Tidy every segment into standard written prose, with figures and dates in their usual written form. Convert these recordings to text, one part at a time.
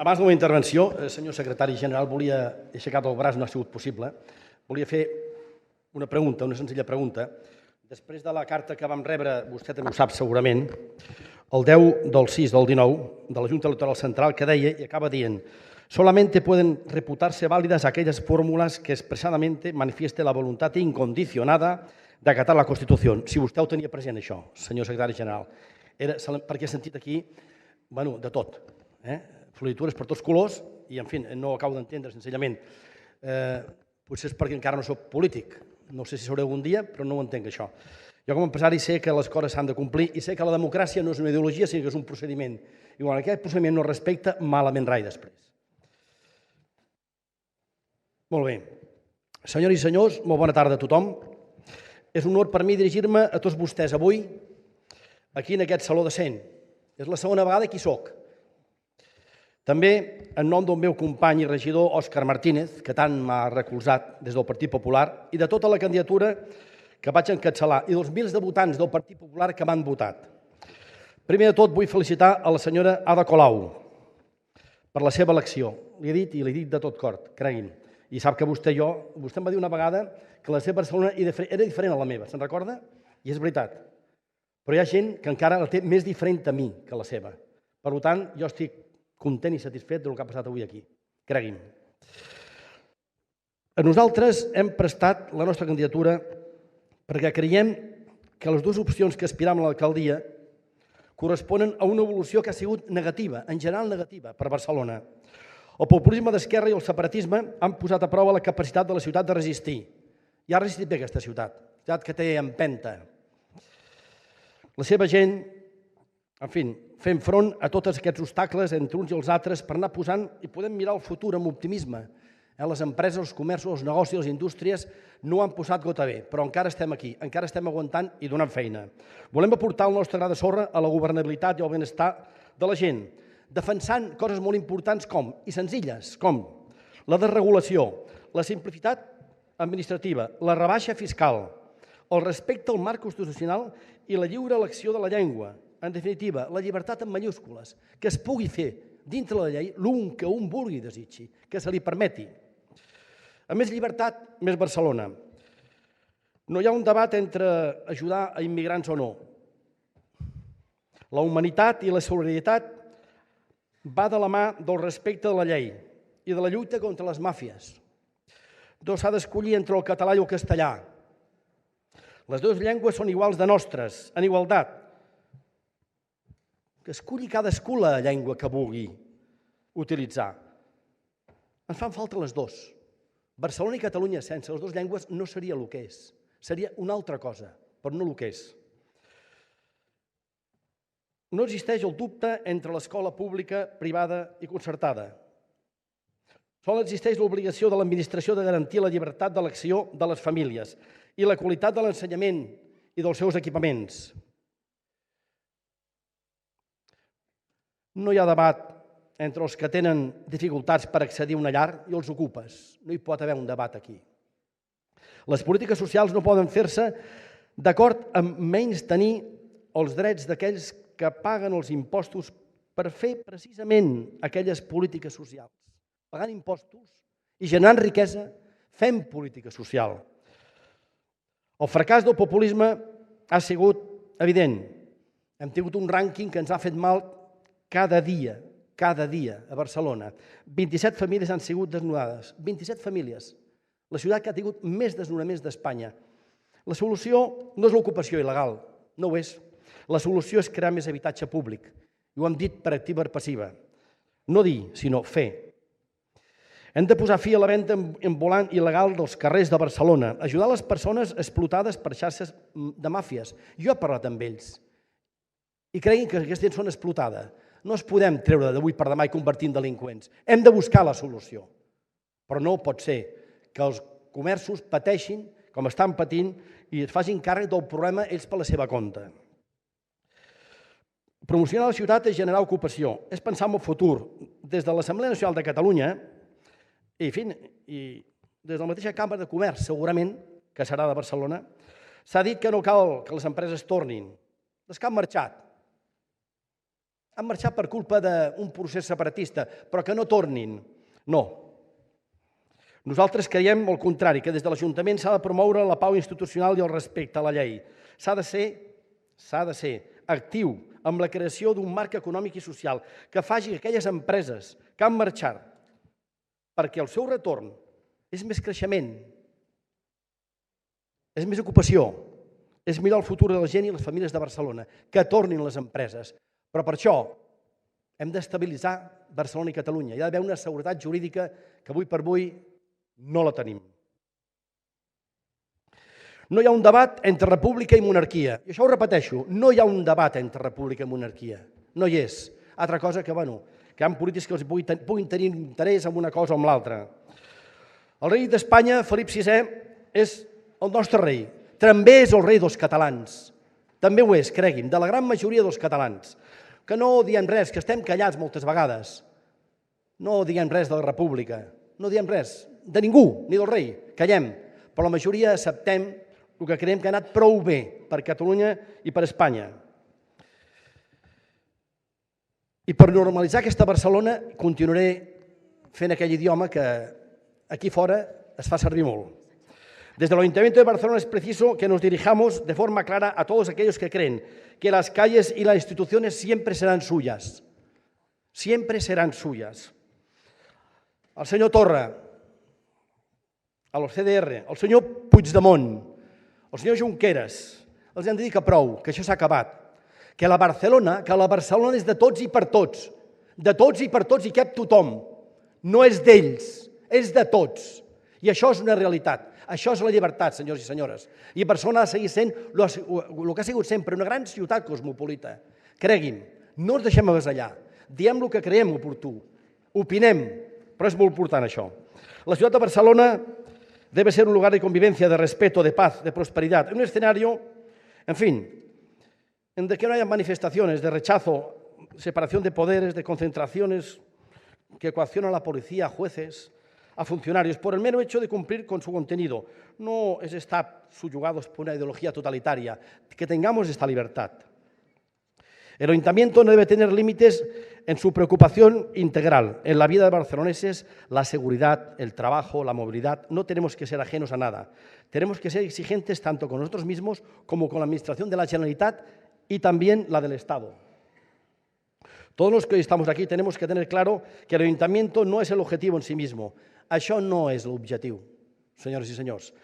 Abans de la meva intervenció, senyor secretari general, volia aixecar el braç, no ha sigut possible, volia fer una pregunta, una senzilla pregunta. Després de la carta que vam rebre, vostè també ho sap segurament, el 10 del 6 del 19 de la Junta Electoral Central, que deia i acaba dient: solamente pueden reputarse válidas aquellas fórmulas que expresadamente manifieste la voluntad incondicionada de acatar la Constitución. Si vostè ho tenia present, això, senyor secretari general, era perquè he sentit aquí de tot, floritures per tots colors i, en fi, no ho acabo d'entendre, senzillament. Potser és perquè encara no soc polític, no sé si seré algun dia, però no ho entenc, això. Jo, com a empresari, sé que les coses s'han de complir i sé que la democràcia no és una ideologia, sinó que és un procediment. I quan aquest procediment no es respecta, malament rai després. Molt bé. Senyores i senyors, molt bona tarda a tothom. És un honor per mi dirigir-me a tots vostès avui aquí en aquest Saló de Cent. És la segona vegada que hi soc. També en nom del meu company i regidor Òscar Martínez, que tant m'ha recolzat des del Partit Popular, i de tota la candidatura que vaig encapçalar, i dels milers de votants del Partit Popular que m'han votat. Primer de tot vull felicitar a la senyora Ada Colau per la seva elecció. Li he dit i l'he dit de tot cor, cregui'm. I sap que vostè em va dir una vegada que la seva Barcelona era diferent a la meva, se'n recorda? I és veritat. Però hi ha gent que encara la té més diferent a mi que la seva. Per tant, jo estic content i satisfet del que ha passat avui aquí. Cregui'm. Nosaltres hem prestat la nostra candidatura perquè creiem que les dues opcions que aspirem a l'alcaldia corresponen a una evolució que ha sigut negativa, en general negativa, per Barcelona. El populisme d'esquerra i el separatisme han posat a prova la capacitat de la ciutat de resistir. I ha resistit bé aquesta ciutat que té empenta. La seva gent, en fi, fent front a tots aquests obstacles entre uns i els altres per anar posant i podem mirar el futur amb optimisme. Les empreses, els comerços, els negocis, les indústries no han posat gota bé, però encara estem aquí, encara estem aguantant i donant feina. Volem aportar el nostre gra de sorra a la governabilitat i al benestar de la gent, defensant coses molt importants i senzilles, com la desregulació, la simplicitat administrativa, la rebaixa fiscal, el respecte al marc constitucional i la lliure elecció de la llengua. En definitiva, la llibertat en mayúscules, que es pugui fer dintre la llei l'un que un vulgui i desitgi, que se li permeti. A més llibertat, més Barcelona. No hi ha un debat entre ajudar a immigrants o no. La humanitat i la solidaritat va de la mà del respecte de la llei i de la lluita contra les màfies. No s'ha d'escollir entre el català i el castellà. Les dues llengües són iguals de nostres, en igualtat. Que esculli cadascú la llengua que vulgui utilitzar. Ens fan falta les dues. Barcelona i Catalunya sense les dues llengües no seria el que és. Seria una altra cosa, però no el que és. No existeix el dubte entre l'escola pública, privada i concertada. Sols existeix l'obligació de l'administració de garantir la llibertat d'elecció de les famílies i la qualitat de l'ensenyament i dels seus equipaments. No hi ha debat entre els que tenen dificultats per accedir a una llar i els ocupes. No hi pot haver un debat aquí. Les polítiques socials no poden fer-se d'acord amb menys tenir els drets d'aquells que paguen els impostos per fer precisament aquelles polítiques socials. Pagant impostos i generant riquesa, fem política social. El fracàs del populisme ha sigut evident. Hem tingut un rànquing que ens ha fet mal cada dia a Barcelona. 27 famílies han sigut desnonades. 27 famílies. La ciutat que ha tingut més desnonaments d'Espanya. La solució no és l'ocupació il·legal, no ho és. La solució és crear més habitatge públic. I ho hem dit per activa i per passiva. No dir, sinó fer. Hem de posar fi a la venda ambulant il·legal dels carrers de Barcelona, ajudar les persones explotades per xarxes de màfies. Jo he parlat amb ells i creguin que aquesta gent són explotada. No es podem treure d'avui per demà i convertir en delinqüents. Hem de buscar la solució. Però no pot ser que els comerços pateixin com estan patint i es facin càrrec del problema ells per la seva compte. Promocionar la ciutat és generar ocupació, és pensar en el futur. Des de l'Assemblea Nacional de Catalunya i des de la mateixa Cambra de Comerç, segurament, que serà de Barcelona, s'ha dit que no cal que les empreses tornin, les que han marxat. Han marxat per culpa d'un procés separatista, però que no tornin. No. Nosaltres creiem el contrari, que des de l'Ajuntament s'ha de promoure la pau institucional i el respecte a la llei. S'ha de ser actiu amb la creació d'un marc econòmic i social que faci que aquelles empreses que han marxat perquè el seu retorn és més creixement, és més ocupació, és mirar el futur de la gent i les famílies de Barcelona, que tornin les empreses. Però per això hem d'estabilitzar Barcelona i Catalunya. Hi ha d'haver una seguretat jurídica que avui per avui no la tenim. No hi ha un debat entre república i monarquia. I això ho repeteixo, no hi ha un debat entre república i monarquia. No hi és. Altra cosa que, que hi ha polítics que puguin tenir interès en una cosa o en l'altra. El rei d'Espanya, Felip VI, és el nostre rei. També és el rei dels catalans. També ho és, cregui'm, de la gran majoria dels catalans. Que no diem res, que estem callats moltes vegades. No diem res de la república. No diem res de ningú, ni del rei. Callem. Però la majoria acceptem el que creiem que ha anat prou bé per Catalunya i per Espanya. I per normalitzar aquesta Barcelona continuaré fent aquell idioma que aquí fora es fa servir molt. Desde el Ayuntamiento de Barcelona es preciso que nos dirijamos de forma clara a todos aquellos que creen que las calles y las instituciones siempre serán suyas. Siempre serán suyas. Al senyor Torra, a los CDR, al senyor Puigdemont, al senyor Junqueras, els han de dir que prou, que això s'ha acabat, que la Barcelona és de tots i per tots, i cap tothom. No és d'ells, és de tots. I això és una realitat. Això és la llibertat, senyors i senyores. I Barcelona ha de seguir sent el que ha sigut sempre, una gran ciutat cosmopolita. Cregui'm, no ens deixem avasallar. Diem el que creiem oportú. Opinem, però és molt important això. La ciutat de Barcelona debe ser un lugar de convivencia, de respeto, de paz, de prosperidad. En un escenario, en fin, en el que no haya manifestaciones de rechazo, separación de poderes, de concentraciones que coaccionan a la policía, a jueces, a funcionarios, por el mero hecho de cumplir con su contenido. No es estar subyugados por una ideología totalitaria, que tengamos esta libertad. El Ayuntamiento no debe tener límites en su preocupación integral. En la vida de barceloneses, la seguridad, el trabajo, la movilidad, no tenemos que ser ajenos a nada. Tenemos que ser exigentes tanto con nosotros mismos como con la Administración de la Generalitat y también la del Estado. Todos los que hoy estamos aquí tenemos que tener claro que el Ayuntamiento no es el objetivo en sí mismo. Això no és l'objectiu, senyores y señores.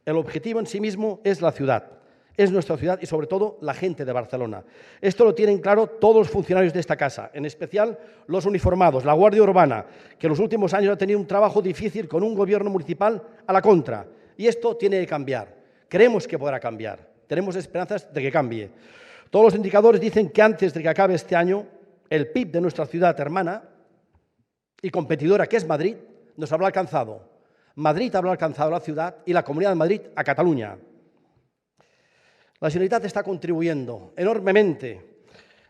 El objetivo en sí mismo es la ciudad. Es nuestra ciudad y sobre todo la gente de Barcelona. Esto lo tienen claro todos los funcionarios de esta casa, en especial los uniformados, la Guardia Urbana, que en los últimos años ha tenido un trabajo difícil con un gobierno municipal a la contra. Y esto tiene que cambiar. Creemos que podrá cambiar. Tenemos esperanzas de que cambie. Todos los indicadores dicen que antes de que acabe este año, el PIB de nuestra ciudad hermana y competidora, que es Madrid, nos habrá alcanzado. Madrid habrá alcanzado a la ciudad y la Comunidad de Madrid a Cataluña. La Generalitat está contribuyendo enormemente,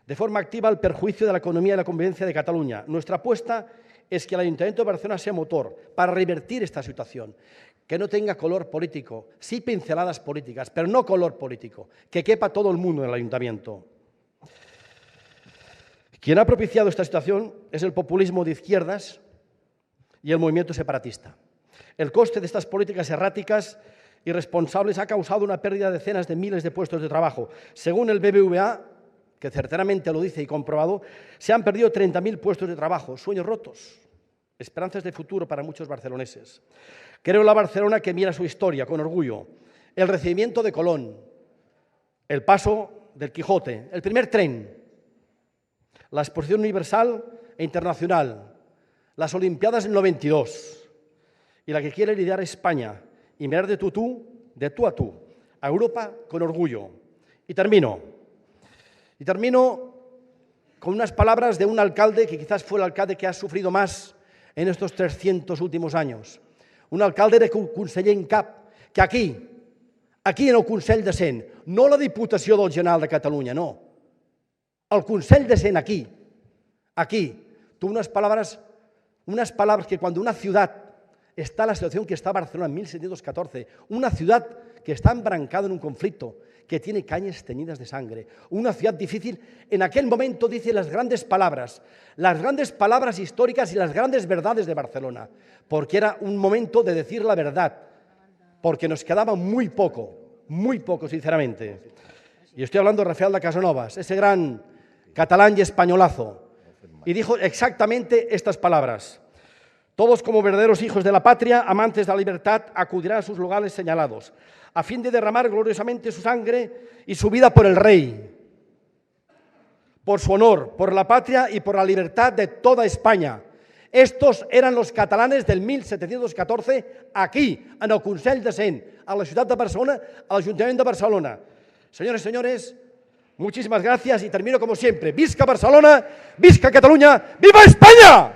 de forma activa, al perjuicio de la economía y la convivencia de Cataluña. Nuestra apuesta es que el Ayuntamiento de Barcelona sea motor para revertir esta situación, que no tenga color político, sí pinceladas políticas, pero no color político, que quepa todo el mundo en el Ayuntamiento. Quien ha propiciado esta situación es el populismo de izquierdas y el movimiento separatista. El coste de estas políticas erráticas y responsables ha causado una pérdida de decenas de miles de puestos de trabajo. Según el BBVA, que certeramente lo dice y comprobado, se han perdido 30.000 puestos de trabajo, sueños rotos, esperanzas de futuro para muchos barceloneses. Creo en la Barcelona que mira su historia con orgullo. El recibimiento de Colón, el paso del Quijote, el primer tren, la exposición universal e internacional, las Olimpiadas en el 92 y la que quiere liderar España y mirar de tú a tú, a Europa con orgullo. Y termino con unas palabras de un alcalde que quizás fue el alcalde que ha sufrido más en estos 300 últimos años. Un alcalde de conseller en cap, que aquí en el Consell de Cent, no la Diputació del General de Catalunya, no, el Consell de Cent aquí, tuvo unas palabras que cuando una ciudad está en la situación que está Barcelona en 1714, una ciudad que está embrancada en un conflicto, que tiene calles teñidas de sangre. Una ciudad difícil, en aquel momento dice las grandes palabras históricas y las grandes verdades de Barcelona, porque era un momento de decir la verdad, porque nos quedaba muy poco, sinceramente. Y estoy hablando de Rafael de Casanovas, ese gran catalán y españolazo, y dijo exactamente estas palabras: todos como verdaderos hijos de la patria, amantes de la libertad, acudirán a sus lugares señalados, a fin de derramar gloriosamente su sangre y su vida por el rey, por su honor, por la patria y por la libertad de toda España. Estos eran los catalanes del 1714 aquí, en el Consell de Cent, a la ciudad de Barcelona, al Ayuntamiento de Barcelona. Señores y señores, muchísimas gracias y termino como siempre. ¡Visca Barcelona! ¡Visca Cataluña! ¡Viva España!